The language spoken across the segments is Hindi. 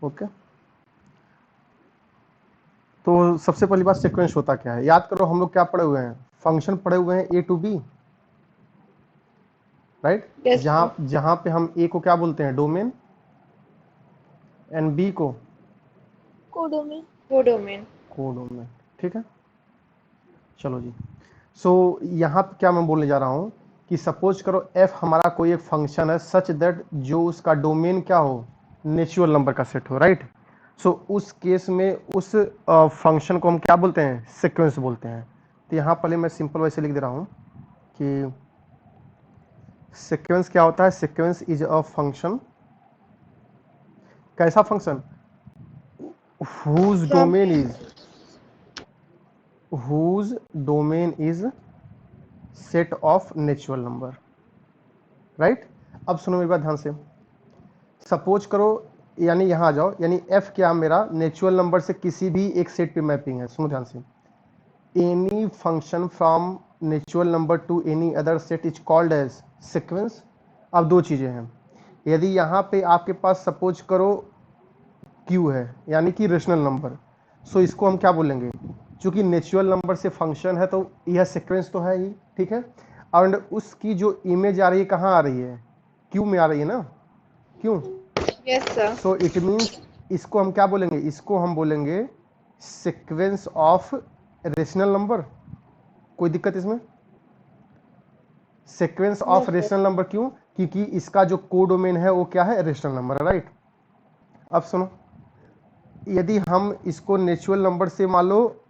ओके, तो सबसे पहली बात सीक्वेंस होता क्या है, याद करो हम लोग क्या पढ़े हुए हैं, फंक्शन पढ़े हुए हैं A to B, right. Yes, sir. जहां पे हम ए को क्या बोलते हैं, डोमेन, एंड बी को Codomain. Codomain. कोडोमेन, ठीक है। चलो जी, सो यहाँ पे क्या मैं बोलने जा रहा हूँ कि सपोज करो एफ हमारा कोई एक फंक्शन है सच दैट जो उसका डोमेन क्या हो, नेचुरल नंबर का सेट हो, राइट। सो उस केस में उस फंक्शन को हम क्या बोलते हैं, सीक्वेंस बोलते हैं। तो यहाँ पहले मैं सिंपल वैसे लिख दे रहा हूँ कि सीक्वेंस क्या होता है, सीक्वेंस इज अ फंक्शन, कैसा function, whose From domain is, whose domain is set of natural number, right. अब सुनो मेरी बात ध्यान से, सपोज करो, यानी यहाँ आ जाओ, यानी f क्या मेरा नेचुरल नंबर से किसी भी एक सेट पे मैपिंग है, सुनो ध्यान से, any function from natural number to any other set is called as sequence. अब दो चीजें हैं, यदि यहाँ पे आपके पास सपोज करो q है यानी कि रेशनल नंबर, सो इसको हम क्या बोलेंगे, चूंकि नेचुरल नंबर से फंक्शन है तो यह सीक्वेंस तो है ही, ठीक है। और उसकी जो इमेज आ रही है कहाँ आ रही है, q में आ रही है ना, क्यों। yes, sir. So it means इसको हम क्या बोलेंगे, इसको हम बोलेंगे सीक्वेंस ऑफ रेशनल नंबर। कोई दिक्कत इसमें, sequence No, of sir. Rational number क्यों, क्योंकि इसका जो कोडोमेन है वो क्या है, रेशनल नंबर, राइट। अब सुनो, यदि हम इसको नेचुरल नंबर से मान लो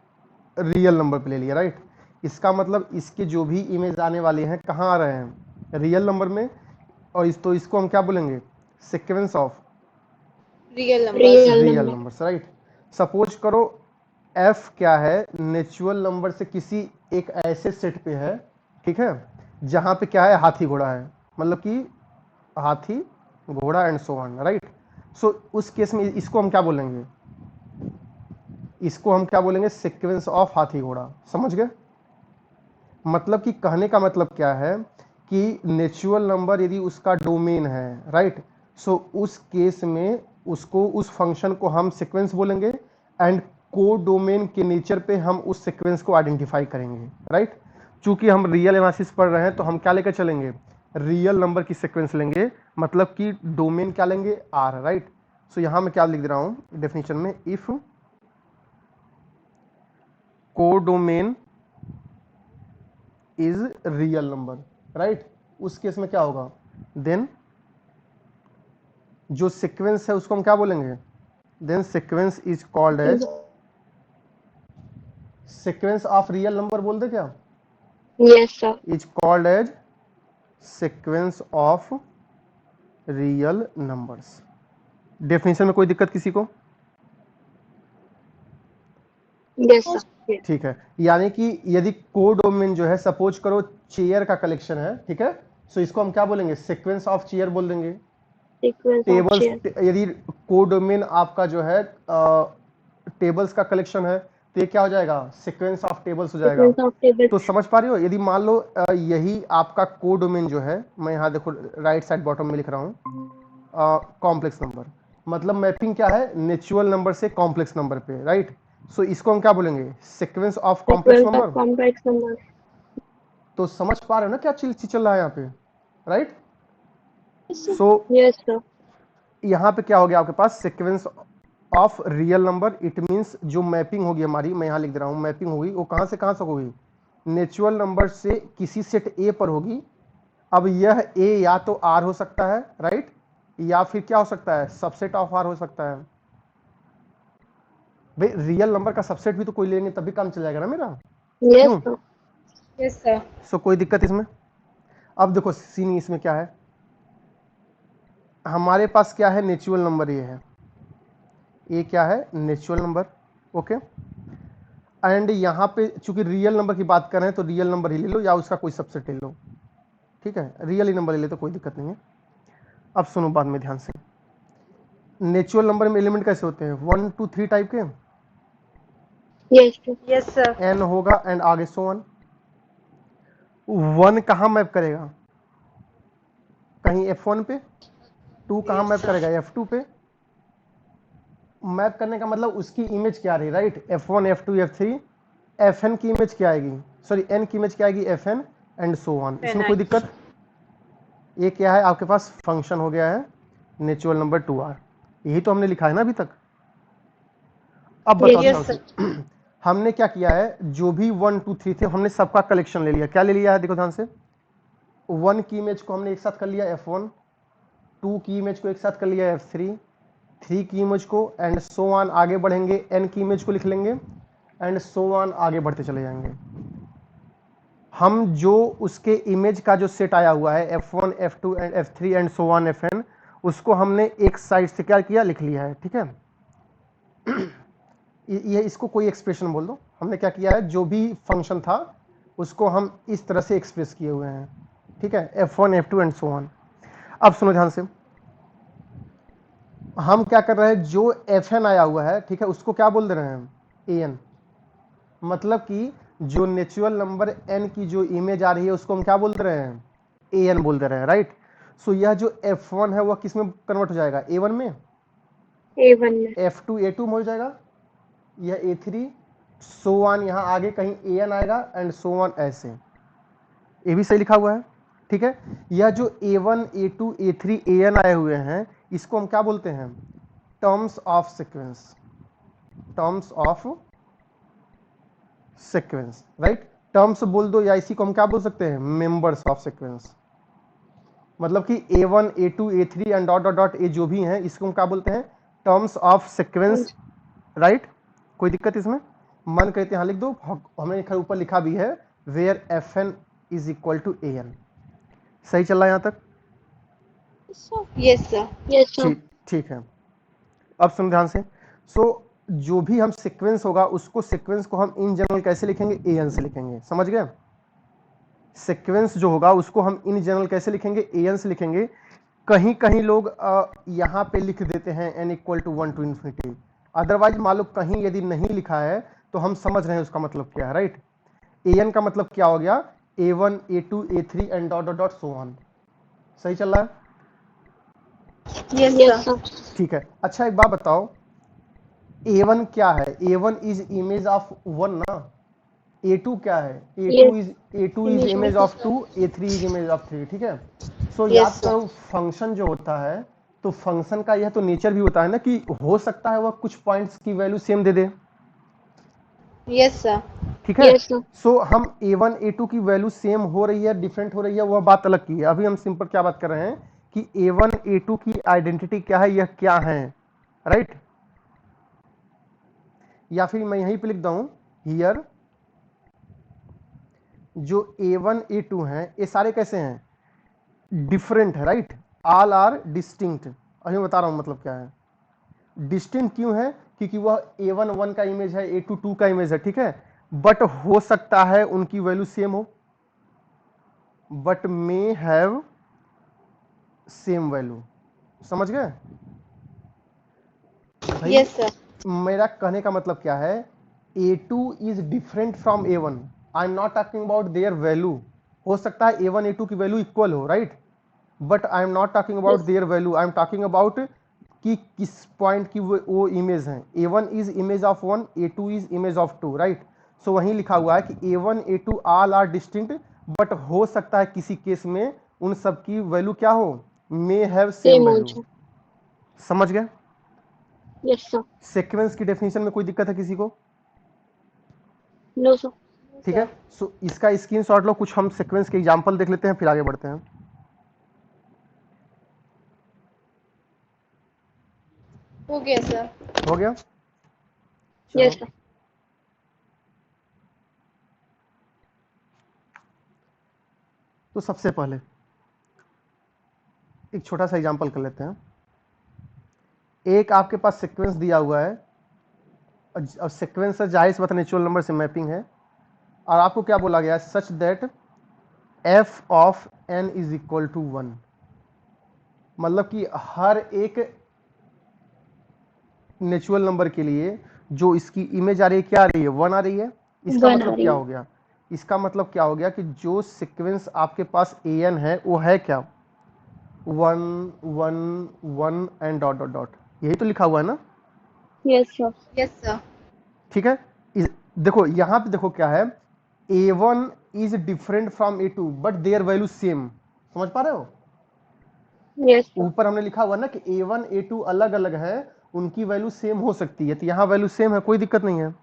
रियल नंबर पे ले लिया, राइट, इसका मतलब इसके जो भी इमेज आने वाले हैं कहाँ आ रहे हैं, रियल नंबर में। और तो इसको हम क्या बोलेंगे, sequence of Real numbers. Real numbers, right. Suppose करो एफ क्या है, नेचुरल नंबर से किसी एक ऐसे सेट पे है, ठीक है, जहां पे क्या है, हाथी घोड़ा है, मतलब कि हाथी घोड़ा एंड सो ऑन, राइट। सो उस केस में इसको हम क्या बोलेंगे, इसको हम क्या बोलेंगे, सीक्वेंस ऑफ हाथी घोड़ा, समझ गए। मतलब कि कहने का मतलब क्या है कि नेचुरल नंबर यदि उसका डोमेन है, राइट, सो उस केस में उसको, उस फंक्शन को हम सीक्वेंस बोलेंगे, एंड को डोमेन के नेचर पे हम उस सीक्वेंस को आइडेंटिफाई करेंगे, राइट। चूंकि हम रियल एनालिसिस पढ़ रहे हैं तो हम क्या लेकर चलेंगे, रियल नंबर की सीक्वेंस लेंगे, मतलब कि डोमेन क्या लेंगे, आर, राइट। सो यहां मैं क्या लिख दे रहा हूं डेफिनेशन में, इफ को domain is real number, right, उस केस में क्या होगा, देन जो सीक्वेंस है उसको हम क्या बोलेंगे, then sequence is called as sequence of real number, बोल दे क्या, Yes, sir. Is called as sequence of real numbers. Definition में कोई दिक्कत किसी को, Yes, sir. Yes. ठीक है। यानी कि यदि कोडोमेन जो है, सपोज करो चेयर का कलेक्शन है, ठीक है, सो इसको हम क्या बोलेंगे, सीक्वेंस ऑफ चेयर बोल देंगे। Sequence of tables, chair. यदि कोडोमेन आपका जो है टेबल्स का कलेक्शन है तो ये क्या हो जाएगा, सीक्वेंस ऑफ टेबल्स हो जाएगा। Sequence of tables. तो समझ पा रही हो, यदि मान लो यही आपका कोडोमेन जो है, मैं यहाँ देखो राइट साइड बॉटम में लिख रहा हूँ कॉम्प्लेक्स नंबर, मतलब मैपिंग क्या है, नेचुरल नंबर से कॉम्प्लेक्स नंबर पे, राइट। सो इसको हम क्या बोलेंगे, sequence of complex Sequence of number. complex numbers. तो समझ पा रहे हो ना क्या चीज चल रहा है यहाँ पे, राइट। सो Yes, sir. यहाँ पे क्या हो गया आपके पास, sequence of real number, it means जो मैपिंग होगी हमारी, मैं यहाँ लिख दे रहा हूँ, मैपिंग होगी वो कहाँ से कहाँ तक होगी, नेचुरल नंबर से किसी सेट ए पर होगी। अब यह ए या तो आर हो सकता है, राइट, या फिर क्या हो सकता है, सबसेट ऑफ आर हो सकता है। भाई रियल नंबर का सबसेट भी तो कोई लेंगे तभी काम चल जाएगा ना मेरा, Yes, क्यों। sir. Yes, sir. सो कोई दिक्कत इसमें। अब देखो सीन इसमें क्या है, हमारे पास क्या है, नेचुरल नंबर ये है, ये क्या है, नेचुरल नंबर, ओके। एंड यहाँ पे चूंकि रियल नंबर की बात कर रहे हैं तो रियल नंबर ही ले लो या उसका कोई सबसेट ले लो, ठीक है, रियल ही नंबर ले ले तो कोई दिक्कत नहीं है। अब सुनो बात में ध्यान से, नेचुरल नंबर में एलिमेंट कैसे होते हैं, 1 2 3 टाइप के, Yes, sir. Yes, sir. N होगा एंड आगे सो वन। वन कहाँ मैप करेगा, कहीं F1 पे, टू कहाँ Yes, मैप sir. करेगा, F2 पे, मैप करने का मतलब उसकी इमेज क्या रही, right. F1 F2 F3 Fn की इमेज क्या आएगी, सॉरी n की इमेज क्या आएगी Fn एंड सो ऑन। इसमें कोई दिक्कत? ये क्या है आपके पास फंक्शन हो गया है नेचुरल नंबर 2r। यही तो हमने लिखा है ना अभी तक। अब बताओ Yes, ध्यान से हमने क्या किया है, जो भी 1 2 3 थे हमने सबका कलेक्शन ले लिया। क्या ले लिया है देखो ध्यान से, 1 की इमेज को हमने एक साथ कर लिया F1, 2 की इमेज को एक साथ कर लिया F3, 3 की इमेज को एंड सो ऑन। आगे बढ़ेंगे n की इमेज को लिख लेंगे एंड सो ऑन, आगे बढ़ते चले जाएंगे। हम जो उसके इमेज का जो सेट आया हुआ है F1 F2 and F3 and so on Fn, उसको हमने एक साइड से क्या किया, लिख लिया है, ठीक है। ये इसको कोई एक्सप्रेशन बोल दो। हमने क्या किया है, जो भी फंक्शन था उसको हम इस तरह से एक्सप्रेस किए हुए हैं, ठीक है, F1 F2 and so on. अब सुनो ध्यान से, हम क्या कर रहे हैं, जो Fn आया हुआ है, ठीक है, उसको क्या बोल दे रहे हैं, An। मतलब कि जो नेचुरल नंबर n की जो इमेज आ रही है उसको हम क्या बोल दे रहे हैं, an बोल दे रहे हैं, राइट। सो यह जो F1 है वह किस में कन्वर्ट हो जाएगा, A1 में, A1 में, F2 A2 में हो जाएगा, यह A3 सो ऑन, यहाँ आगे कहीं an आएगा एंड सो ऑन, ऐसे। ये भी सही लिखा हुआ है, ठीक है। यह जो A1 A2 A3 an आए हुए हैं इसको हम क्या बोलते हैं, terms of sequence, terms of sequence, right. Terms बोल दो या इसी को हम क्या बोल सकते हैं, मेंबर्स ऑफ सीक्वेंस। मतलब कि A1 A2 A3 and dot dot dot A जो भी हैं इसको हम क्या बोलते हैं, टर्म्स ऑफ सीक्वेंस, राइट। कोई दिक्कत इसमें? मन कहते हैं हाँ लिख दो, हमने ऊपर लिखा भी है where Fn is equal to An। सही चल रहा है यहाँ तक? Yes, sir. yes sir, ठीक ठीक है। अब सुन ध्यान से, सो जो भी हम सीक्वेंस होगा उसको, सीक्वेंस को हम इन जनरल कैसे लिखेंगे, An से लिखेंगे, समझ गए। सीक्वेंस जो होगा उसको हम इन जनरल कैसे लिखेंगे, An से लिखेंगे। कहीं कहीं लोग यहाँ पे लिख देते हैं n equal to 1 to infinity, otherwise मान लो कहीं यदि नहीं लिखा है तो हम समझ रहे हैं उसका मतलब क्या है, राइट। An का मतलब क्या हो गया, A1 A2 A3 and dot dot dot so on. सही चल रहा है? Yes, yes sir. sir, ठीक है। अच्छा एक बात बताओ, A1 क्या है, A1 इज इमेज ऑफ 1 ना, A2 क्या है, A2 is image of 2, A3 is image of 3, ठीक है। सो याद Yes, sir. करो फंक्शन जो होता है, तो फंक्शन का यह तो नेचर भी होता है ना कि हो सकता है वह कुछ पॉइंट्स की वैल्यू सेम दे दे, Yes, sir. ठीक है। yes sir, सो हम A1 A2 की वैल्यू सेम हो रही है डिफरेंट हो रही है वह बात अलग की है। अभी हम सिंपल क्या बात कर रहे हैं कि A1 A2 की आइडेंटिटी क्या है, यह क्या है, राइट। या फिर मैं यहीं पे लिख दूं हियर, जो A1 A2 हैं ये सारे कैसे हैं, डिफरेंट है, राइट। All are distinct. अभी बता रहा हूं मतलब क्या है, डिस्टिंक्ट क्यों है, क्योंकि वह A1 1 का इमेज है, A2 2 का इमेज है, ठीक है। बट हो सकता है उनकी वैल्यू सेम हो, but may have same value, समझ गए भाई। Yes, sir. मेरा कहने का मतलब क्या है, A2 is different from A1, I am not talking about their value. हो सकता है A1 A2 की वैल्यू इक्वल हो, right, but I am not talking about their value, I am talking about कि किस पॉइंट की वो इमेज है। A1 is image of 1, A2 is image of 2, right. So वहीं लिखा हुआ है कि A1 A2 all are distinct, but हो सकता है किसी केस में उन सब की वैल्यू क्या हो, may have same same value. also, समझ गए? yes sir, सीक्वेंस की डेफिनेशन में कोई दिक्कत है किसी को? no sir, ठीक है। सो इसका स्क्रीनशॉट लो, कुछ हम सीक्वेंस के एग्जांपल देख लेते हैं फिर आगे बढ़ते हैं। Okay, sir. हो गया? yes चलो sir, तो सबसे पहले एक छोटा सा एग्जांपल कर लेते हैं। एक आपके पास सीक्वेंस दिया हुआ है, और सीक्वेंस है जाहिर सी बात नेचुरल नंबर से मैपिंग है, और आपको क्या बोला गया है, such that f of n is equal to 1। मतलब कि हर एक नेचुरल नंबर के लिए जो इसकी इमेज आ रही है क्या आ रही है, 1 आ रही है। इसका 1 आ मतलब रही क्या है। हो गया, इसका मतलब क्या हो गया कि जो सीक्वेंस आपके पास an है वो है क्या, 1 1 1 एंड डॉट डॉट डॉट, यही तो लिखा हुआ है ना। Yes, sir. Yes, sir. ठीक है। देखो यहाँ पे देखो क्या है, A1 is different from A2 but their value same. समझ पा रहे हो? Yes, sir. ऊपर हमने लिखा हुआ ना कि A1 A2 अलग अलग है, उनकी वैल्यू सेम हो सकती है, तो यहाँ वैल्यू सेम है, कोई दिक्कत नहीं है।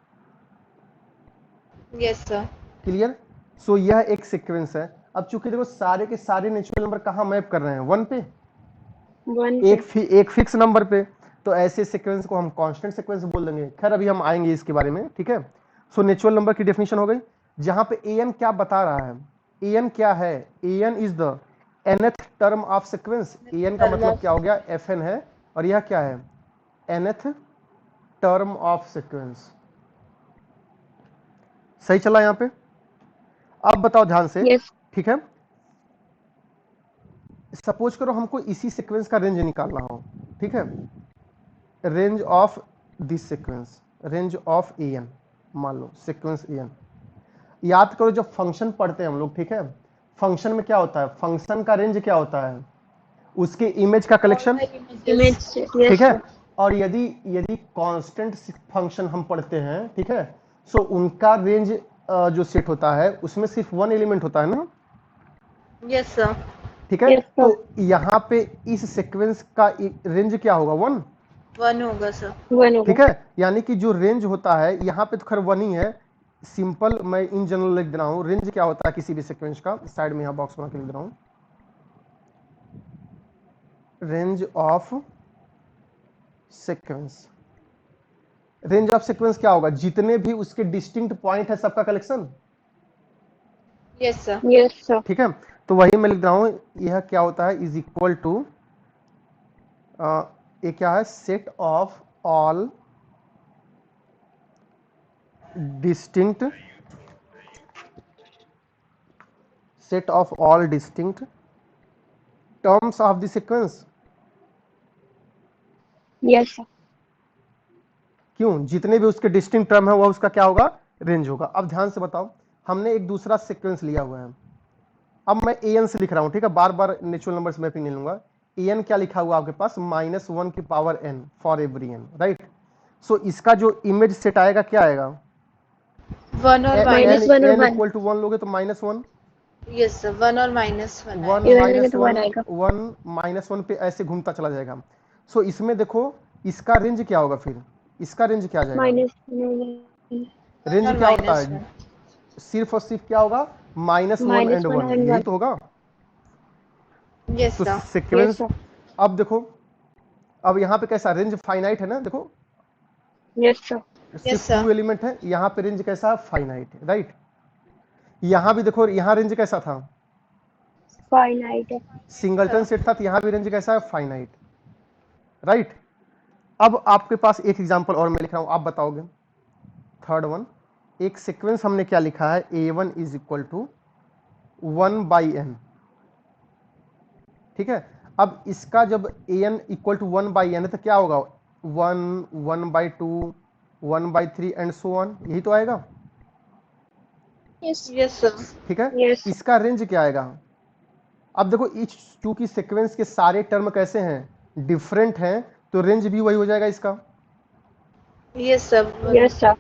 Yes, sir. क्लियर? सो यह एक सीक्वेंस है। अब चूंकि देखो सारे के सारे नेचुरल नंबर कहाँ मैप कर रहे हैं, 1 पे, 1 एक फिक्स नंबर पे, तो ऐसे सीक्वेंस को हम कांस्टेंट सीक्वेंस बोल देंगे। खैर अभी हम आएंगे इसके बारे में, ठीक है। सो नेचुरल नंबर की डेफिनेशन हो गई, जहां पे an क्या बता रहा है, an क्या है, an is the nth term of sequence. an का मतलब क्या हो गया, fn है, और यह क्या है, nth टर्म ऑफ सीक्वेंस। सही चला यहां पे? अब बताओ ध्यान से, Yes. ठीक है। सपोज करो हमको इसी सीक्वेंस का रेंज निकालना हो, ठीक है, range of this sequence, range of an, मान लो सीक्वेंस an। याद करो जब फंक्शन पढ़ते हैं हम लोग, ठीक है, फंक्शन में क्या होता है, फंक्शन का रेंज क्या होता है, उसके इमेज का कलेक्शन, Image. Yes, ठीक है। sir. और यदि यदि कांस्टेंट फंक्शन हम पढ़ते हैं, ठीक है, सो उनका रेंज जो सेट होता है उसमें सिर्फ 1 एलिमेंट होता है ना, Yes, sir. ठीक है। Yes, sir. तो यहाँ पे इस सीक्वेंस का रेंज क्या होगा, 1, 1 होगा sir. 1 ठीक होगा. है। यानी कि जो रेंज होता है यहाँ पे तो खैर 1 ही है, सिंपल मैं इन जनरल लिख दे रहा हूँ। रेंज क्या होता है किसी भी सीक्वेंस का, साइड में यहाँ बॉक्स बना के लिख दे रहा हूँ, range of sequence. Range of sequence क्या होगा, जितने भी उसके डिस्टिंक्ट पॉइंट है सबका collection, Yes, sir. Yes, sir. ठीक है। तो वही मैं लिख रहा हूँ, यह क्या होता है, इज इक्वल टू, ये क्या है, set of all distinct, set of all distinct terms of the sequence. Yes, sir. क्यों, जितने भी उसके डिस्टिंक्ट टर्म है वह उसका क्या होगा, रेंज होगा। अब ध्यान से बताओ, हमने एक दूसरा सीक्वेंस लिया हुआ है, अब मैं an से लिख रहा हूं, ठीक है, बार बार नेचुरल नंबर्स मैपिंग नहीं लूंगा। an क्या लिखा हुआ आपके पास, -1 की power n for every n, right. So इसका जो इमेज सेट आएगा क्या आएगा, 1 और Minus minus. 1 और n 1. इक्वल टू 1 लोगे तो -1, Yes, sir. 1 और minus 1 1 आएगा. इधर लेंगे तो 1 आएगा. 1 -1 पे ऐसे घूमता चला जाएगा। सो इसमें देखो इसका रेंज क्या होगा, फिर इसका रेंज क्या आ जाएगा, Minus 1 और 1. 1 रेंज और क्या होता minus है, 1. सिर्फ और सिर्फ क्या होगा, -1 Minus एंड 1 1, and यही 1. तो होगा। Yes, तो sir. Yes, sequence, sir. अब देखो, अब यहाँ पे कैसा रेंज फाइनाइट है ना, देखो Yes, sir. Yes, सिर्फ sir. 2 एलिमेंट है, यहाँ पे रेंज कैसा है, फाइनाइट है, राइट। यहाँ भी देखो, यहाँ रेंज कैसा था, Finite. सिंगलटन सेट था, तो यहाँ भी रेंज कैसा है, फाइनाइट, राइट। अब आपके पास एक एग्जांपल और मैं लिख रहा हूँ, आप बताओगे, थर्ड वन। एक सीक्वेंस हमने क्या लिखा है, a1 is equal to 1/n, ठीक है। अब इसका जब an इक्वल टू 1/n है तो क्या होगा, 1, 1/2, 1/3 एंड सो ऑन, यही तो आएगा, Yes, sir. ठीक है। Yes. इसका रेंज क्या आएगा, अब देखो इस चूंकि सीक्वेंस के सारे टर्म कैसे हैं, डिफरेंट हैं, तो रेंज भी वही हो जाएगा इसका। Yes, sir. Yes, sir.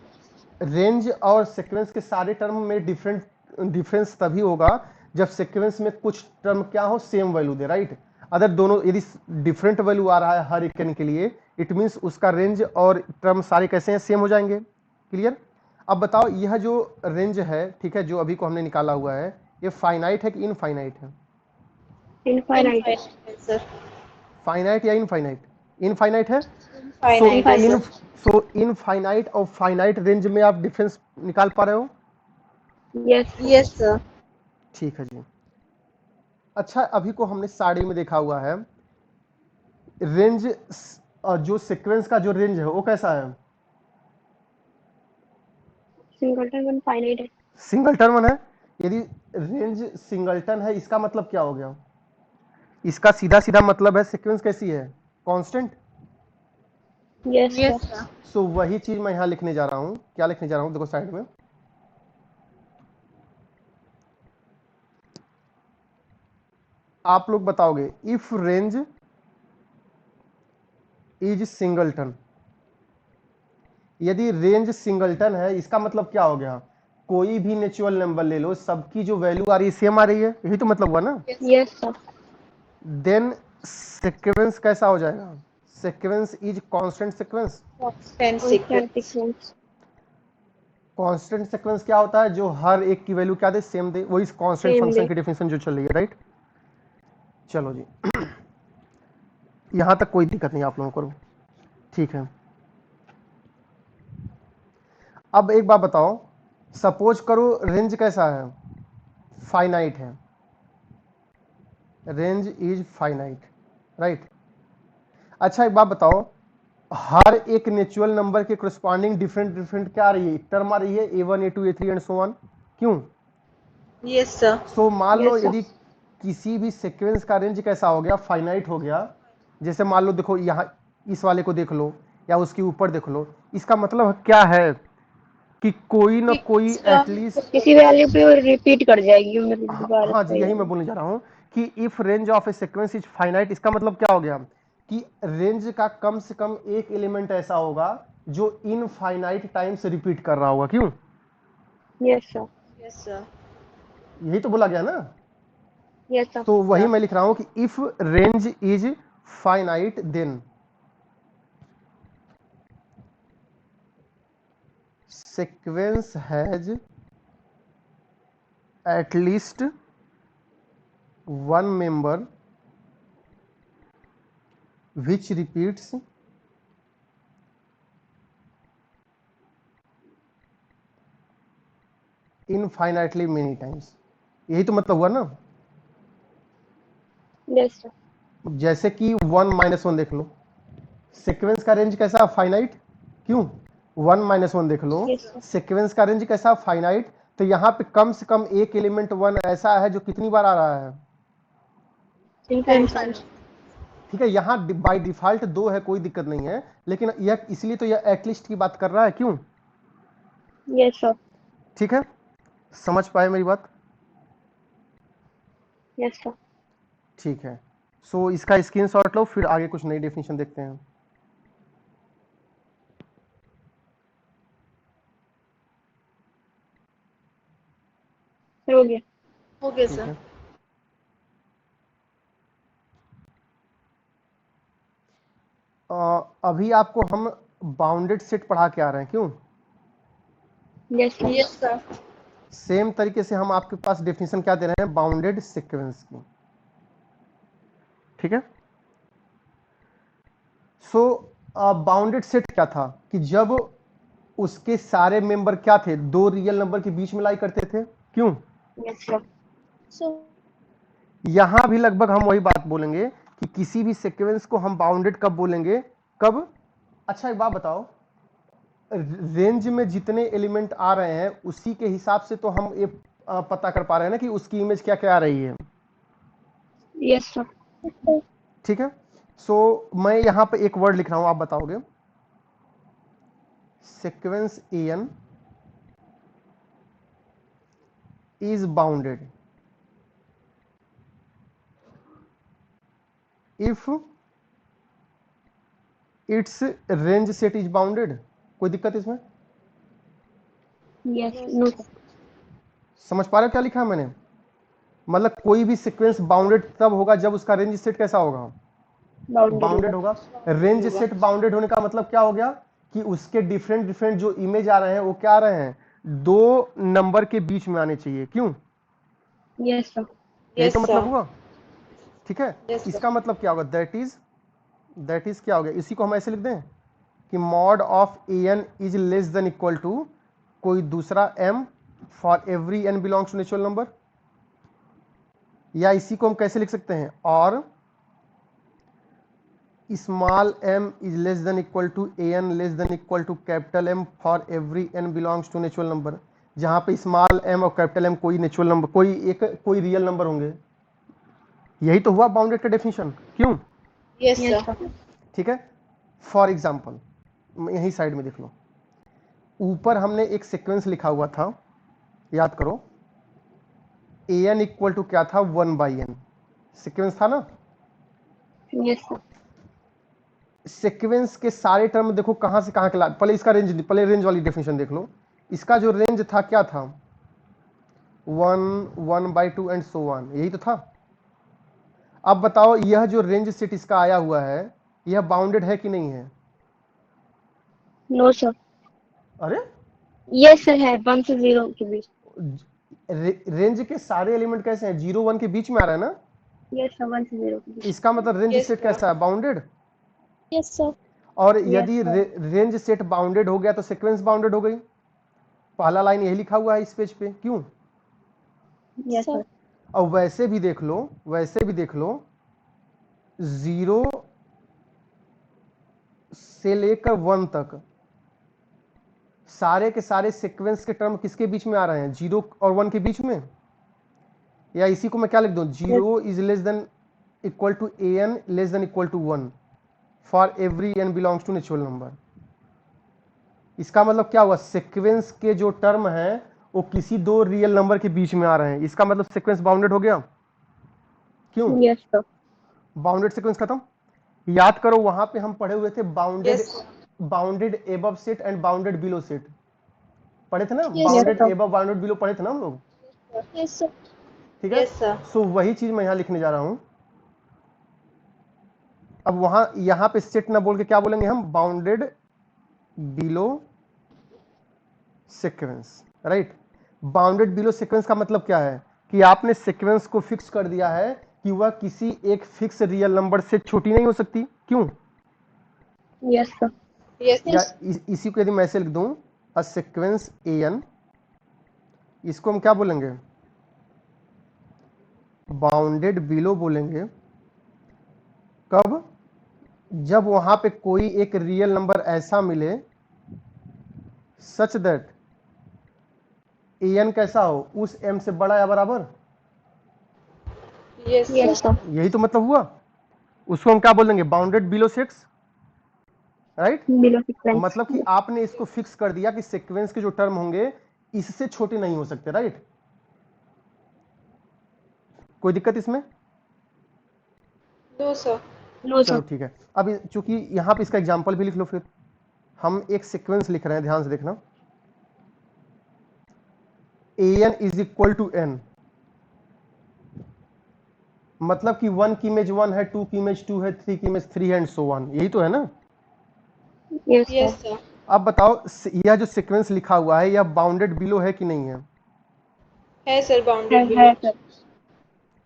Range और सीक्वेंस के सारे टर्म में डिफरेंस तभी होगा जब सीक्वेंस में कुछ टर्म क्या हो, सेम वैल्यू दे, राइट। अगर दोनों यदि डिफरेंट वैल्यू आ रहा है हर एक के लिए, इट मींस उसका रेंज और टर्म सारे कैसे हैं, सेम हो जाएंगे। क्लियर? अब बताओ यह जो रेंज है, ठीक है, जो अभी को हमने निकाला हुआ है, ये फाइनाइट है कि इनफाइनाइट है, Infinite. Infinite, sir. फाइनाइट या इनफाइनाइट, इनफाइनाइट है। सो Infinite, इन sir. सो इनफाइनाइट और फाइनाइट रेंज में आप डिफरेंस निकाल पा रहे हो, Yes, sir. Yes, sir. ठीक है जी। अच्छा, अभी को हमने साड़ी में देखा हुआ है, रेंज जो सीक्वेंस का जो रेंज है वो कैसा है, Singleton 1 finite है. सिंगलटन है। यदि रेंज सिंगलटन है इसका मतलब क्या हो गया, इसका सीधा सीधा मतलब है सीक्वेंस कैसी है, constant. Yes, Yes, sir. sir. सो वही चीज मैं यहाँ लिखने जा रहा हूँ, क्या लिखने जा रहा हूँ, देखो साइड में, आप लोग बताओगे, इफ रेंज इज सिंगलटन, यदि रेंज सिंगलटन है इसका मतलब क्या हो गया, कोई भी नेचुरल नंबर ले लो, सबकी जो वैल्यू आ रही है सेम आ रही है, यही तो मतलब हुआ ना। Yes, sir. देन सीक्वेंस कैसा हो जाएगा, sequence is constant sequence. Constant Constant sequence. sequence. Constant sequence क्या होता है, जो हर एक की वैल्यू क्या दे, सेम दे, वही कांस्टेंट Same फंक्शन day. की डेफिनेशन जो चल रही है, राइट। चलो जी यहां तक कोई दिक्कत नहीं आप लोगों को, ठीक है। अब एक बात बताओ, सपोज करो रेंज कैसा है, फाइनाइट है, रेंज इज फाइनाइट, राइट। अच्छा एक बात बताओ, हर एक नेचुरल नंबर के करस्पॉन्डिंग डिफरेंट डिफरेंट क्या आ रही है, टर्म आ रही है, A1 A2 A3 and so on, क्यों। Yes, sir. सो मान लो Yes, sir. यदि किसी भी सीक्वेंस का रेंज कैसा हो गया, फाइनाइट हो गया, जैसे मान लो देखो यहाँ इस वाले को देख लो या उसके ऊपर देख लो, इसका मतलब क्या है कि कोई ना कोई एटलीस्ट, किसी वैल्यू पे रिपीट कर जाएगी, मतलब दोबारा हाँ जी यही मैं जाएगी. बोलने जा रहा हूँ कि if range of A sequence is finite, इसका मतलब क्या हो गया कि रेंज का कम से कम एक एलिमेंट ऐसा होगा जो इनफाइनाइट टाइम्स रिपीट कर रहा होगा, क्यों। Yes, sir. Yes, sir. यही तो बोला गया ना। Yes, sir. तो वही मैं लिख रहा हूं कि if range is finite then sequence has at least one member which repeats infinitely many times, यही तो मतलब हुआ ना। Yes, sir. जैसे कि 1 - 1 देख लो, सीक्वेंस का रेंज कैसा, फाइनाइट, क्यों। 1 - 1 देख लो, Yes, sir. सीक्वेंस का रेंज कैसा, फाइनाइट। तो यहाँ पे कम से कम एक एलिमेंट 1 ऐसा है जो कितनी बार आ रहा है, Infinite. ठीक है। यहाँ बाय डिफॉल्ट 2 है, कोई दिक्कत नहीं है, लेकिन यह इसलिए तो यह एटलीस्ट की बात कर रहा है, क्यों। Yes, sir. ठीक है, समझ पाए मेरी बात, Yes, sir. ठीक है। सो इसका स्क्रीनशॉट लो, फिर आगे कुछ नई डेफिनेशन देखते हैं। हो गया. Okay, ठीक sir. है, अभी आपको हम बाउंडेड सेट पढ़ा के आ रहे हैं, क्यों। Yes, sir. Yes, sir. Same तरीके से हम आपके पास डेफिनेशन क्या दे रहे हैं, बाउंडेड सीक्वेंस की, ठीक है। सो बाउंडेड सेट क्या था कि जब उसके सारे मेंबर क्या थे, 2 रियल नंबर के बीच में लाई करते थे, क्यों। Yes, sir. So, यहां भी लगभग हम वही बात बोलेंगे कि किसी भी सीक्वेंस को हम बाउंडेड कब बोलेंगे, कब। अच्छा एक बात बताओ, रेंज में जितने एलिमेंट आ रहे हैं उसी के हिसाब से तो हम ये पता कर पा रहे हैं ना कि उसकी इमेज क्या क्या आ रही है, Yes, sir. ठीक है। सो मैं यहां पे एक वर्ड लिख रहा हूं, आप बताओगे, sequence n is bounded if its range set is bounded, कोई दिक्कत इसमें, Yes. No, sir. समझ पा रहे हो क्या लिखा है मैंने, मतलब कोई भी सीक्वेंस बाउंडेड तब होगा जब उसका रेंज सेट कैसा होगा, Bounded बाउंडेड होगा. होगा। रेंज सेट बाउंडेड होने का मतलब क्या हो गया कि उसके डिफरेंट डिफरेंट जो इमेज आ रहे हैं वो क्या आ रहे हैं, 2 नंबर के बीच में आने चाहिए, क्यों। Yes, sir. यही yes, तो मतलब sir. हुआ, ठीक है। Yes, sir. इसका मतलब क्या होगा, दैट इज क्या हो गया, इसी को हम ऐसे लिख दें कि mod of n is less than equal to कोई दूसरा m for every n belongs to natural number, या इसी को हम कैसे लिख सकते हैं, और small m is less than equal to an less than equal to capital M for every n belongs to natural number, जहां पे स्मॉल m और कैपिटल M कोई नेचुरल नंबर, कोई रियल नंबर होंगे। यही तो हुआ बाउंडेड का डेफिनेशन, क्यों। Yes, Yes, sir. sir. ठीक है, फॉर एग्जाम्पल यही साइड में देख लो, ऊपर हमने एक सीक्वेंस लिखा हुआ था, याद करो, an इक्वल टू क्या था, 1/n सीक्वेंस था ना। Yes, sir. सीक्वेंस के सारे टर्म देखो कहां से कहां के ला, पहले इसका रेंज, पहले रेंज वाली डेफिनेशन देख लो। इसका जो रेंज था क्या था, 1/2 एंड सो ऑन, यही तो था। अब बताओ यह जो रेंज सेट इसका आया हुआ है, यह बाउंडेड है कि नहीं है? No sir. अरे यस सर है, 1 से 0 के बीच। रेंज के सारे एलिमेंट कैसे हैं, 0 1 के बीच में आ रहा है ना? यस सर, 1 से 0 के बीच। इसका मतलब रेंज Yes, सेट sir. कैसा है, बाउंडेड। Yes, sir. और Yes, यदि sir. रेंज सेट बाउंडेड हो गया तो सीक्वेंस बाउंडेड हो गई। पहला लाइन यही लिखा हुआ है इस पेज पे, क्यों? Yes Sir. सर। और वैसे भी देख लो, वैसे भी देख लो, 0 से लेकर 1 तक सारे के सारे सीक्वेंस के टर्म किसके बीच में आ रहे हैं, 0 और 1 के बीच में। या इसी को मैं क्या लिख दूं, 0 is less than equal to an less than equal to 1 for every n belongs to natural number. इसका मतलब क्या हुआ, सीक्वेंस के जो टर्म हैं वो किसी दो रियल नंबर के बीच में आ रहे हैं, इसका मतलब सीक्वेंस बाउंडेड हो गया। क्यों? Yes sir. बाउंडेड सीक्वेंस खत्म। याद करो वहां पे हम पढ़े हुए थे bounded, Yes, sir. Bounded above set and bounded below set पढ़े थे ना, Yes, bounded sir. Above bounded below पढ़े थे ना हम लोग, Yes, sir. ठीक है। Yes, sir. सो वही चीज मैं यहां लिखने जा रहा हूं। अब वहां यहां पे सेट ना बोल के क्या बोलेंगे हम, bounded below sequence, right. Bounded below sequence का मतलब क्या है कि आपने सीक्वेंस को फिक्स कर दिया है कि वह किसी एक फिक्स रियल नंबर से छोटी नहीं हो सकती। क्यों? Yes sir. Yes, या yes. इसी को यदि मैं ऐसे लिख दूं, अ सीक्वेंस an, इसको हम क्या बोलेंगे, बाउंडेड बिलो बोलेंगे। कब? जब वहां पे कोई एक रियल नंबर ऐसा मिले सच दैट an कैसा हो, उस m से बड़ा या बराबर। Yes, yes sir. सर। यही तो मतलब हुआ। उसको हम क्या बोलेंगे, bounded below 6, right. Below sequence. मतलब कि आपने इसको फिक्स कर दिया कि सीक्वेंस के जो टर्म होंगे इससे छोटे नहीं हो सकते, राइट। कोई दिक्कत इसमें? No, sir. नो चलो सर। ठीक है। अब चूंकि यहां पे इसका एग्जांपल भी लिख लो, फिर हम एक सीक्वेंस लिख रहे हैं, ध्यान से देखना। an is equal to n, मतलब कि 1 की इमेज 1 है, 2 की इमेज 2 है, 3 की इमेज 3 है एंड सो ऑन, यही तो है ना। Yes Yes, sir. sir. अब बताओ यह जो सीक्वेंस लिखा हुआ है यह बाउंडेड बिलो है कि नहीं है? है sir, bounded below. है सर।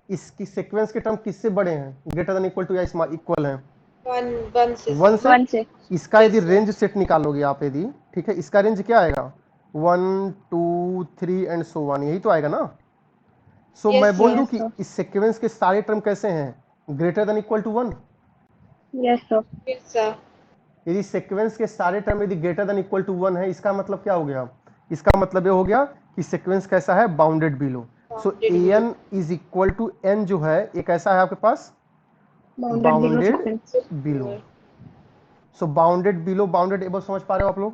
इसकी सीक्वेंस के टर्म किससे बड़े हैं, ग्रेटर देन इक्वल टू या इक्वल हैं? 1 से 1 sir. से। 1 से। इसका Yes, यदि sir. रेंज सेट निकालोगे आप, यदि ठीक है, इसका रेंज क्या आएगा, 1 2 3 एंड सो ऑन, यही तो आएगा ना। सो Yes, मैं बोल sir. दूं यस कि सर। इस सीक्वेंस के सारे टर्म कैसे हैं, greater than equal to 1। Yes sir. Yes, sir. यदि सीक्वेंस के सारे टर्म यदि ग्रेटर देन इक्वल टू 1 है, इसका मतलब क्या हो गया, इसका मतलब ये हो गया कि सीक्वेंस कैसा है, bounded below. So Bounded below. an is equal to n जो है ये कैसा है आपके पास, bounded below bounded sequence. Below. So bounded below bounded above समझ पा रहे हो आप लोग?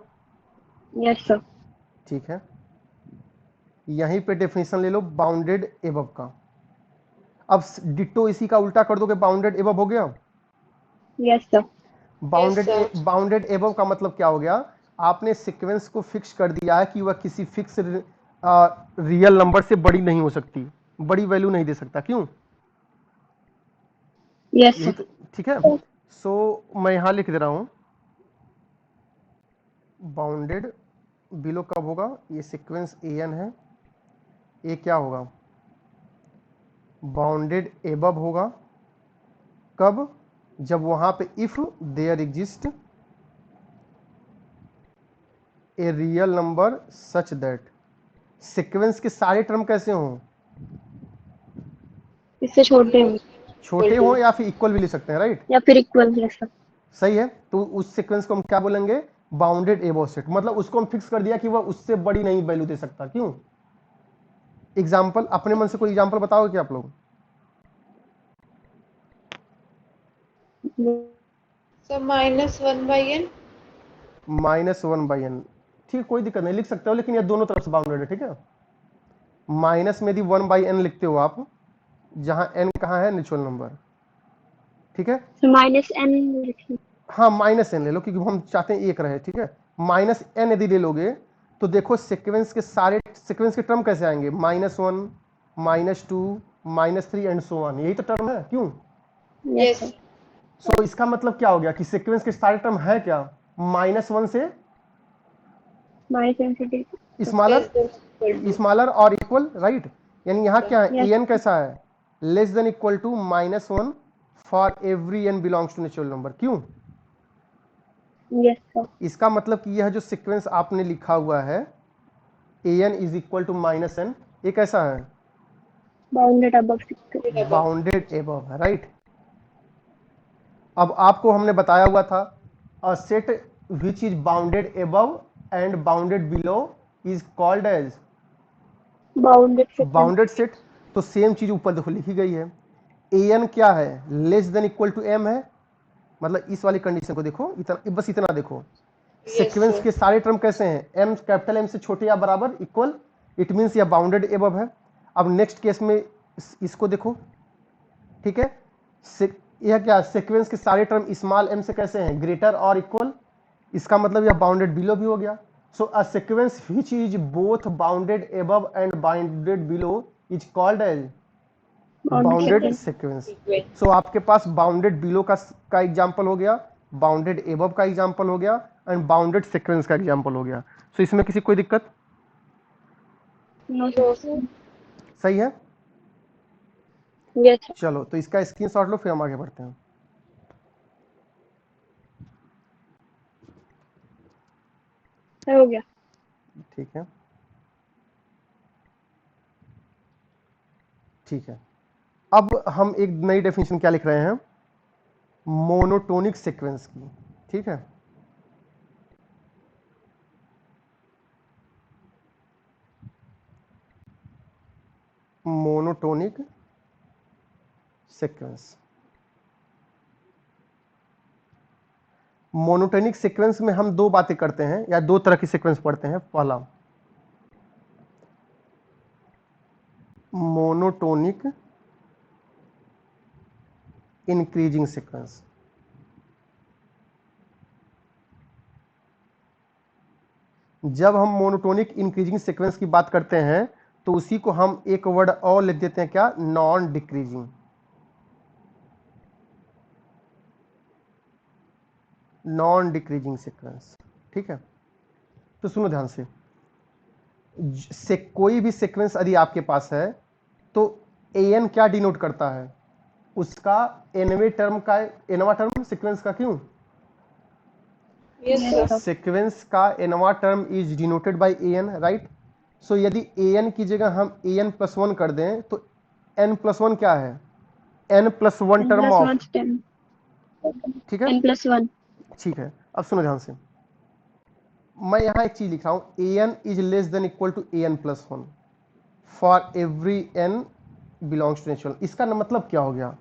Yes sir. ठीक है, यहीं पे डेफिनेशन ले लो बाउंडेड एबव का। अब डिट्टो इसी का उल्टा कर दोगे, बाउंडेड एबव हो गया। Yes sir. Yes, bounded sir. Bounded above का मतलब क्या हो गया, आपने सीक्वेंस को फिक्स कर दिया है कि वह किसी फिक्स रियल नंबर से बड़ी नहीं हो सकती, बड़ी वैल्यू नहीं दे सकता। क्यों? यस यही सर। तो ठीक है। सो मैं यहां लिख दे रहा हूं, बाउंडेड बिलो कब होगा, ये सीक्वेंस an है, ये क्या होगा, बाउंडेड एबव होगा। कब? जब वहां पे if there exist a real number such that, sequence के सारे टर्म कैसे हों, इससे छोटे हैं छोटे हों या फिर इक्वल भी ले सकते हैं, राइट। या फिर इक्वल। Yes sir. सही है, तो उस सीक्वेंस को हम क्या बोलेंगे, बाउंडेड एबव सेट। मतलब उसको हम फिक्स कर दिया कि वह उससे बड़ी नहीं वैल्यू दे सकता। क्यों? एग्जाम्पल अपने मन से कोई एग्जाम्पल बताओगे क्या आप लोग? So -1 by n. -1/n, ठीक, कोई दिक्कत नहीं, लिख सकते हो, लेकिन ये दोनों तरफ से बाउंडेड है, ठीक है। माइनस में यदि 1/n लिखते हो आप, जहां n कहाँ है, नेचुरल नंबर, ठीक है। -n लिखिए। हाँ माइनस एन ले लो क्योंकि हम चाहते हैं एक रहे, ठीक है। माइनस एन यदि ले लोगे तो देखो सीक्वेंस के टर्म कैसे आएंगे, -1, -2, -3 एंड सो ऑन, यही तो टर्म है, क्यों? Yes, Yes. sir. सो इसका मतलब क्या हो गया कि सीक्वेंस के सारे टर्म है क्या, -1 से Minus infinity. Smaller Less than equal to. Smaller और इक्वल, राइट। यानी यहाँ क्या है, Yes. एन कैसा है, less than equal to -1 for every n belongs to natural number, क्यों? Yes, sir. इसका मतलब कि यह जो सीक्वेंस आपने लिखा हुआ है an is equal to -n, ये कैसा है, Bounded above 6. Above. Bounded above है, राइट। अब आपको हमने बताया हुआ था a set which is bounded above and bounded below is called as Bounded sequence. Bounded set. तो सेम चीज ऊपर देखो लिखी गई है, an क्या है, less than equal to m है, मतलब इस वाली कंडीशन को देखो, इतना बस इतना देखो। Yes, sequence sir. के सारे टर्म कैसे हैं, m कैपिटल M से छोटे या बराबर इक्वल, इट मींस यह बाउंडेड एबव है। अब नेक्स्ट केस में इसको देखो, ठीक है। यह क्या, सीक्वेंस के सारे टर्म स्मॉल m से कैसे हैं, ग्रेटर और इक्वल, इसका मतलब यह बाउंडेड बिलो भी हो गया। So a sequence which is both bounded above and bounded below is called as bounded sequence. Sequence. Sequence. So आपके पास बाउंडेड बिलो का एग्जांपल हो गया, बाउंडेड एबव का एग्जांपल हो गया एंड बाउंडेड सीक्वेंस का एग्जांपल हो गया। सो इसमें किसी कोई दिक्कत, No, No, sir. sir. सही है। Yes, sir. चलो तो इसका स्क्रीनशॉट लो, फिर हम आगे बढ़ते हैं। हो गया. ठीक है, ठीक है। अब हम एक नई डेफिनेशन क्या लिख रहे हैं, मोनोटोनिक सीक्वेंस की, ठीक है। मोनोटोनिक सीक्वेंस, मोनोटोनिक सीक्वेंस में हम दो बातें करते हैं या दो तरह की सीक्वेंस पढ़ते हैं। पहला मोनोटोनिक इंक्रीजिंग सीक्वेंस, जब हम मोनोटोनिक इंक्रीजिंग सीक्वेंस की बात करते हैं तो उसी को हम एक वर्ड और लिख देते हैं, क्या, non decreasing, non decreasing sequence, ठीक है। तो सुनो ध्यान से कोई भी सीक्वेंस यदि आपके पास है तो an क्या डिनोट करता है, उसका nवें टर्म सीक्वेंस का, क्यों, Yes, Yes, sir. sir. Sequence का nवा term is denoted by an, right. So यदि an की जगह हम an+1 कर दें तो n+1 क्या है, n+1 N term plus of, 1 is 10. ठीक है, N plus 1. ठीक है। अब सुनो ध्यान से, मैं यहां एक चीज लिख रहा हूं, an is less than equal to an+1 for every n belongs to natural. इसका मतलब क्या हो गया,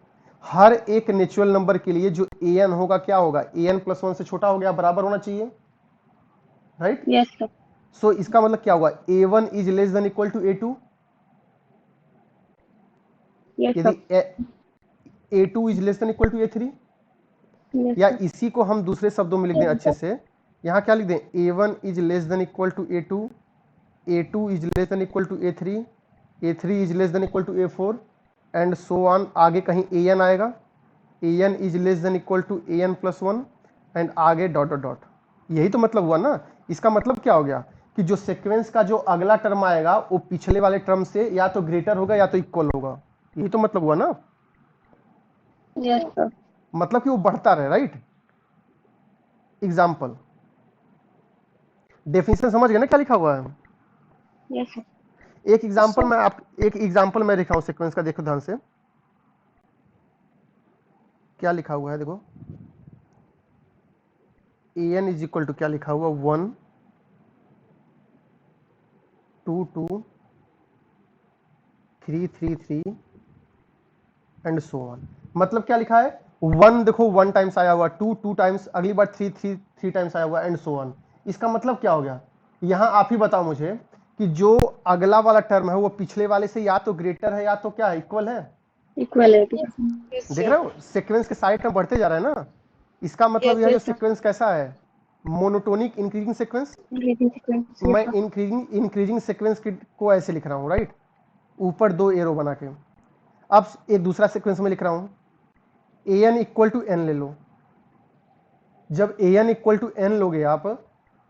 हर एक नेचुरल नंबर के लिए जो an होगा क्या होगा, an+1 से छोटा हो गया, बराबर होना चाहिए, राइट। Yes, sir. सो इसका मतलब क्या होगा, a1 is less than equal to a2, Yes, यदि sir. a2 is less than equal to a3, Yes, या sir. इसी को हम दूसरे शब्दों में लिख दें अच्छे से, यहां क्या लिख दें, a1 is less than equal to a2, a2 is less than equal to a3, a3 is less than equal to a4 and so on. आगे कहीं an आएगा, an is less than equal to an+1 and आगे डॉट डॉट डॉट। यही तो मतलब हुआ ना। इसका मतलब क्या हो गया कि जो सीक्वेंस का जो अगला टर्म आएगा वो पिछले वाले टर्म से या तो ग्रेटर होगा या तो इक्वल होगा, यही तो मतलब हुआ ना, Yes, sir. मतलब कि वो बढ़ता रहे, राइट। एग्जाम्पल, डेफिनेशन समझ गए ना क्या लिखा हुआ है। Yes, sir. एक एग्जाम्पल मैं लिखा हूं सीक्वेंस का, देखो ध्यान से क्या लिखा हुआ है, देखो an इज इक्वल टू क्या लिखा हुआ, 1 2 2 3 3 3 एंड सो ऑन। मतलब क्या लिखा है, 1 देखो 1 टाइम्स आया हुआ, 2 2 टाइम्स, अगली बार 3 3 3 टाइम्स आया हुआ एंड सो ऑन। इसका मतलब क्या हो गया, यहां आप ही बताओ मुझे कि जो अगला वाला टर्म है वो पिछले वाले से या तो ग्रेटर है या तो क्या है, इक्वल है। Equality. Yes, देख sir. रहे हो, सीक्वेंस के सारे टर्म बढ़ते जा रहे हैं ना। इसका मतलब Yes, यह जो yes, sir. सीक्वेंस कैसा है, monotonic increasing sequence. Increasing sequence. Yes, मैं sir. इंक्रीजिंग सीक्वेंस को ऐसे लिख रहा हूँ, राइट, ऊपर 2 एरो बना के। अब एक दूसरा सीक्वेंस में लिख रहा हूँ, A N equal to N ले लो। जब A N equal to N लोगे आप,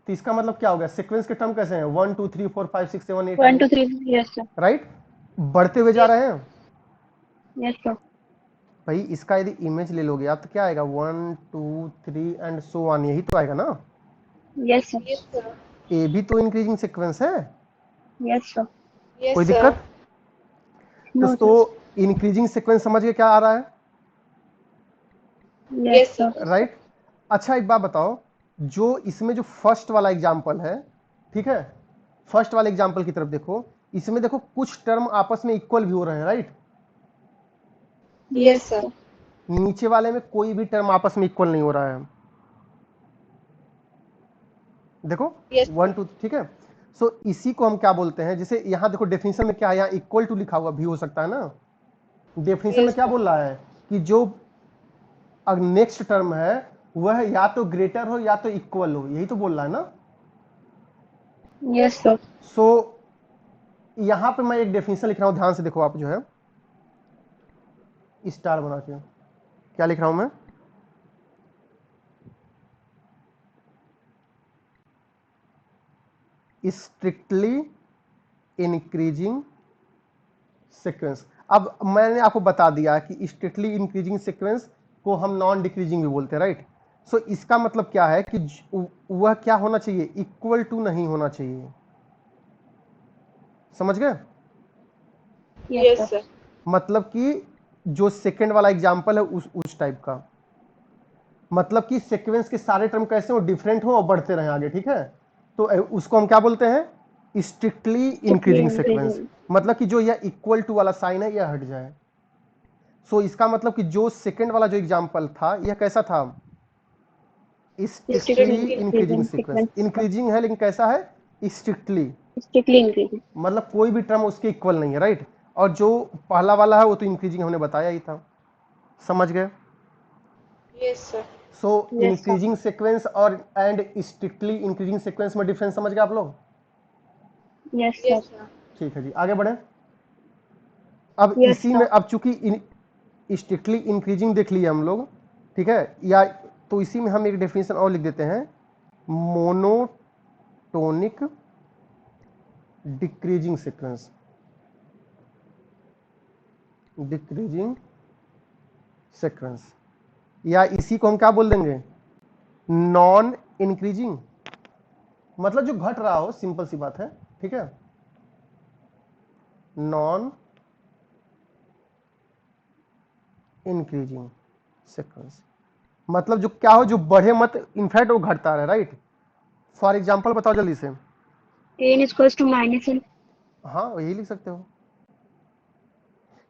तो इसका मतलब क्या हो गया, सीक्वेंस के टर्म कैसे हैं, 1 2 3 4 5 6 7 8 1, 2, 9, 3. Yes, sir. राइट, बढ़ते हुए जा रहे हैं। Yes, sir. भाई इसका यदि इमेज ले लोगे आप तो क्या आएगा, 1 2 3 एंड सो ऑन, यही तो आएगा ना। Yes, sir. yes, sir. ए भी तो इंक्रीजिंग सीक्वेंस है, Yes, sir. Yes, कोई sir. दिक्कत। No, तो sir. इंक्रीजिंग सीक्वेंस समझ के क्या आ रहा है, Yes, Yes, sir. sir. Right. अच्छा एक बात बताओ, जो इसमें जो फर्स्ट वाला एग्जाम्पल है, ठीक है, फर्स्ट वाले एग्जाम्पल की तरफ देखो, इसमें देखो कुछ टर्म आपस में इक्वल भी हो रहे हैं, राइट। Yes, sir. नीचे वाले में कोई भी टर्म आपस में इक्वल नहीं हो रहा है, देखो Yes, 1 2, ठीक है। सो इसी को हम क्या बोलते हैं, जैसे यहां देखो डेफिनेशन में क्या है, यहाँ इक्वल टू लिखा हुआ भी हो सकता है ना। डेफिनेशन में Yes, क्या sir. बोल रहा है कि जो नेक्स्ट टर्म है वह या तो ग्रेटर हो या तो इक्वल हो, यही तो बोल रहा है ना। Yes, sir. सो यहां पे मैं एक डेफिनेशन लिख रहा हूं, ध्यान से देखो आप, जो है स्टार बना के क्या लिख रहा हूं मैं, स्ट्रिक्टली इंक्रीजिंग सीक्वेंस। अब मैंने आपको बता दिया कि स्ट्रिक्टली इंक्रीजिंग सीक्वेंस को हम नॉन डिक्रीजिंग भी बोलते हैं, राइट। सो इसका मतलब क्या है कि वह क्या होना चाहिए, इक्वल टू नहीं होना चाहिए, समझ गए। Yes, Yes, sir. sir. मतलब कि जो सेकंड वाला एग्जांपल है उस टाइप का, मतलब कि सीक्वेंस के सारे टर्म कैसे हो, डिफरेंट हो और बढ़ते रहे आगे, ठीक है। तो उसको हम क्या बोलते हैं, स्ट्रिक्टली इंक्रीजिंग सीक्वेंस। Increasing. मतलब कि जो यह इक्वल टू वाला साइन है यह हट जाए। सो इसका मतलब कि जो सेकंड वाला जो एग्जांपल था यह कैसा था, strictly Strictly increasing increasing sequence, sequence. Increasing है लेकिन कैसा है, स्ट्रिक्टली, Strictly increasing. मतलब कोई भी टर्म उसके इक्वल नहीं है, राइट। और जो पहला वाला है वो तो इंक्रीजिंग हमने बताया ही था, समझ गए। Yes, sir. So Yes, sir. Increasing sequence और एंड स्ट्रिक्टली इंक्रीजिंग सीक्वेंस में डिफरेंस समझ गए आप लोग। Yes, sir. Yes, sir. ठीक है जी, आगे बढ़े। अब Yes, इसी में, sir. अब चूंकि स्ट्रिक्टली इंक्रीजिंग देख लिया हम लोग, ठीक है, या तो इसी में हम एक डेफिनेशन और लिख देते हैं, monotonic decreasing sequence, decreasing sequence, या इसी को हम क्या बोल देंगे, नॉन इंक्रीजिंग, मतलब जो घट रहा हो, सिंपल सी बात है, ठीक है, नॉन इंक्रीजिंग सीक्वेंस, मतलब जो क्या हो, जो बढ़े मत, इनफैक्ट वो घटता रहे, राइट। फॉर एग्जांपल बताओ जल्दी से। n is equals to minus n. हाँ यही लिख सकते हो,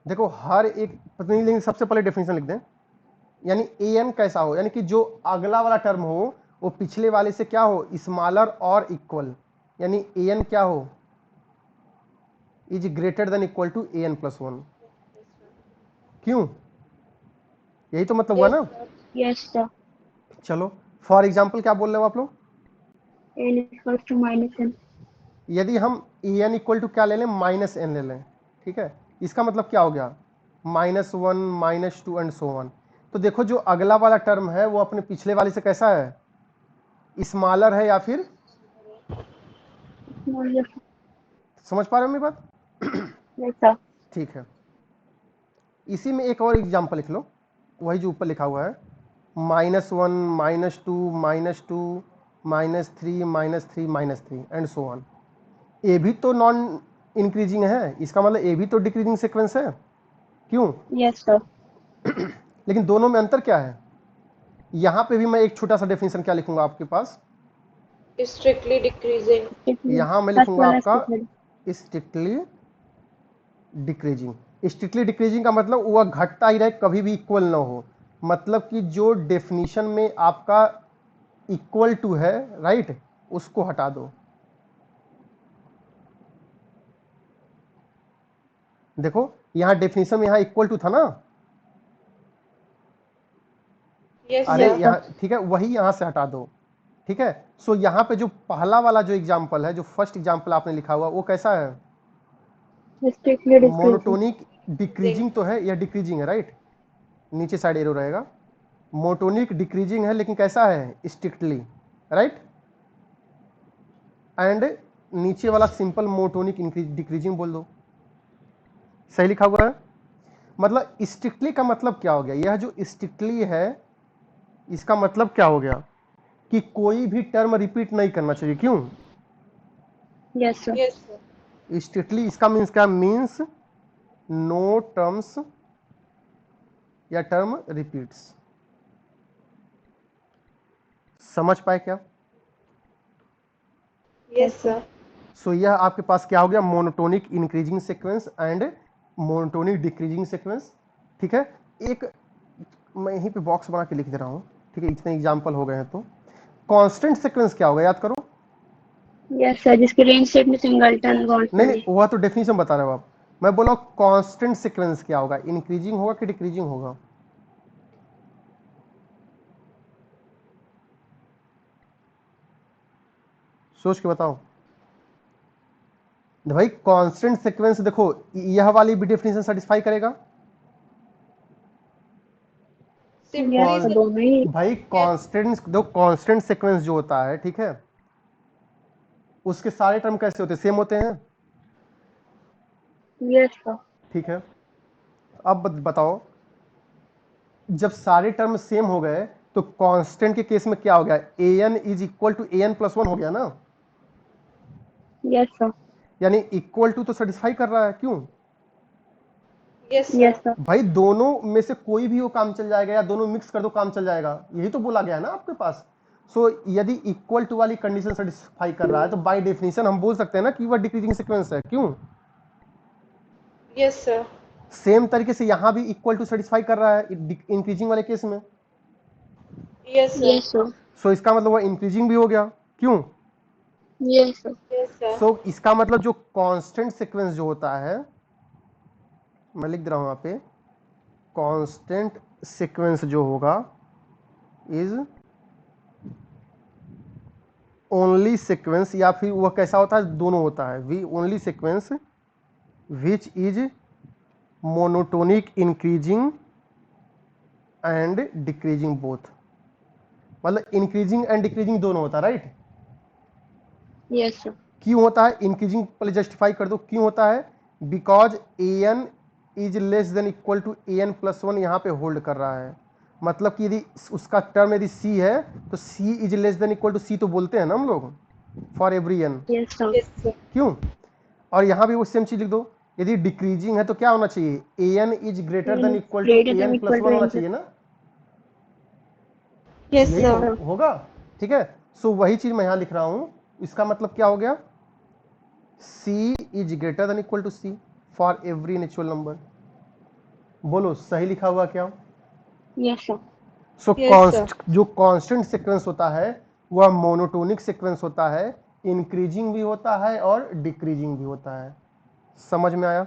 देखो हर एक पता नहीं, लेकिन सबसे पहले डेफिनेशन लिख दें, यानी ए एन कैसा हो, यानी कि जो अगला वाला टर्म हो वो पिछले वाले से क्या हो, स्मॉलर और इक्वल, यानी ए एन क्या हो, is greater than equal to a n plus 1। क्यों, यही तो मतलब हुआ Yes, ना। sir. Yes, sir. चलो फॉर एग्जाम्पल क्या बोल रहे हो आप लोग, n is equals to minus n. यदि हम ए एन इक्वल टू क्या ले लें, माइनस एन ले लें, ठीक है, इसका मतलब क्या हो गया, -1 -2 एंड सो ऑन। तो देखो जो अगला वाला टर्म है वो अपने पिछले वाले से कैसा है, स्मॉलर है या फिर, No, yes, sir. समझ पा रहे हो मेरी बात। Yes, sir. ठीक है, इसी में एक और एग्जांपल लिख लो, वही जो ऊपर लिखा हुआ है, -1 -2 -2 -3 -3 -3 एंड सो ऑन। ए भी तो नॉन इंक्रीजिंग है, इसका मतलब ए भी तो डिक्रीजिंग सीक्वेंस है, क्यों। Yes, sir. लेकिन दोनों में अंतर क्या है, यहां पे भी मैं एक छोटा सा डेफिनेशन क्या लिखूंगा आपके पास, Strictly decreasing. Strictly. यहां मैं First लिखूंगा one is आपका strictly. Strictly decreasing. Strictly decreasing का मतलब वह घटता ही रहे, कभी भी इक्वल ना हो, मतलब कि जो डेफिनेशन में आपका इक्वल टू है, राइट, उसको हटा दो। देखो यहां डेफिनेशन में यहां इक्वल टू था ना, Yes, अरे sir. यहाँ ठीक है, वही यहाँ से हटा दो, ठीक है। सो यहाँ पे जो पहला वाला जो एग्जाम्पल है, जो फर्स्ट एग्जाम्पल आपने लिखा हुआ, वो कैसा है? Strictly decreasing. मोनोटोनिक डिक्रीजिंग तो है, या डिक्रीजिंग है, राइट? नीचे साइड एरो रहेगा। मोनोटोनिक डिक्रीजिंग है, लेकिन कैसा है? Strictly, right? एंड नीचे वाला सिंपल मोनोटोनिक डिक्रीजिंग बोल दो। सही लिखा हुआ है। मतलब स्ट्रिक्टली का मतलब क्या हो गया? यह जो स्ट्रिक्टली है, इसका मतलब क्या हो गया? कि कोई भी टर्म रिपीट नहीं करना चाहिए। क्यों? Yes, sir. Yes, sir. Strictly इसका मीन्स क्या? मीन्स नो टर्म्स या टर्म रिपीट्स। समझ पाए क्या? Yes, sir. सो यह आपके पास क्या हो गया? Monotonic increasing sequence and monotonic decreasing sequence. ठीक है, एक मैं यहीं पे बॉक्स बना के लिख दे रहा हूं, ठीक है, इतने एग्जांपल हो गए हैं। तो कांस्टेंट सीक्वेंस क्या होगा? याद करो। Yes, sir. जिसकी रेंज सेट में सिंगलटन नहीं कांस्टेंट नहीं, वह तो डेफिनेशन बता रहे हो आप। मैं बोला कांस्टेंट सीक्वेंस क्या होगा? इंक्रीजिंग होगा कि डिक्रीजिंग होगा? सोच के बताओ भाई। कांस्टेंट सीक्वेंस देखो, यह वाली भी डेफिनेशन सेटिस्फाई करेगा Simply Yes, sir. the दोनों ही. भाई। कांस्टेंट दो, कांस्टेंट सीक्वेंस जो होता है, ठीक है, उसके सारे टर्म कैसे होते हैं? सेम होते हैं, Yes, sir. ठीक है। अब बताओ, जब सारे टर्म सेम हो गए तो कांस्टेंट के केस में क्या हो गया? an is equal to an plus 1 हो गया ना, Yes, sir. यानी इक्वल टू तो सेटिस्फाई कर रहा है। क्यों? Yes, sir. Yes, sir. भाई दोनों में से कोई भी हो काम चल जाएगा, या दोनों मिक्स कर दो काम चल जाएगा, यही तो बोला गया है ना आपके पास। सो यदि इक्वल टू वाली कंडीशन सेटिस्फाई कर रहा है तो बाय डेफिनेशन हम बोल सकते हैं ना कि वह डिक्रीजिंग सीक्वेंस है। क्यों? Yes, sir. सेम तरीके से यहां भी इक्वल टू सेटिस्फाई कर रहा है इंक्रीजिंग वाले केस में। Yes, sir. Yes, sir. सो इसका मतलब वह इंक्रीजिंग भी हो गया। क्यों? Yes, sir. Yes, sir. सो इसका मतलब जो कांस्टेंट सीक्वेंस जो होता है, मैं लिख दे रहा हूं यहाँ पे, कांस्टेंट सीक्वेंस जो होगा इज ओनली सीक्वेंस, या फिर वह कैसा होता है? दोनों होता है। We only sequence which is monotonic increasing and decreasing both. मतलब इंक्रीजिंग एंड डिक्रीजिंग दोनों होता है, राइट? Yes, sir. क्यों होता है? इंक्रीजिंग पहले जस्टिफाई कर दो क्यों होता है। Because an is less than equal to an plus 1 यहाँ पे होल्ड कर रहा है। मतलब कि यदि उसका टर्म यदि c है तो c is less than equal to c तो बोलते हैं ना हम लोग, for every n। Yes, sir. Yes, sir. क्यों? और यहाँ भी वो सेम चीज लिख दो, यदि डिक्रीजिंग है तो क्या होना चाहिए? an is greater than equal to Greater than an plus equal 1 to होना n चाहिए ना, Yes, यही sir. तो होगा। ठीक है, सो वही चीज मैं यहाँ लिख रहा हूं। इसका मतलब क्या हो गया? c is greater than equal to c for every natural number. बोलो सही लिखा हुआ क्या? Yes, sir. So Yes, sir. जो कांस्टेंट सीक्वेंस होता है वह मोनोटोनिक सीक्वेंस होता है, इंक्रीजिंग भी होता है और डिक्रीजिंग भी होता है। समझ में आया?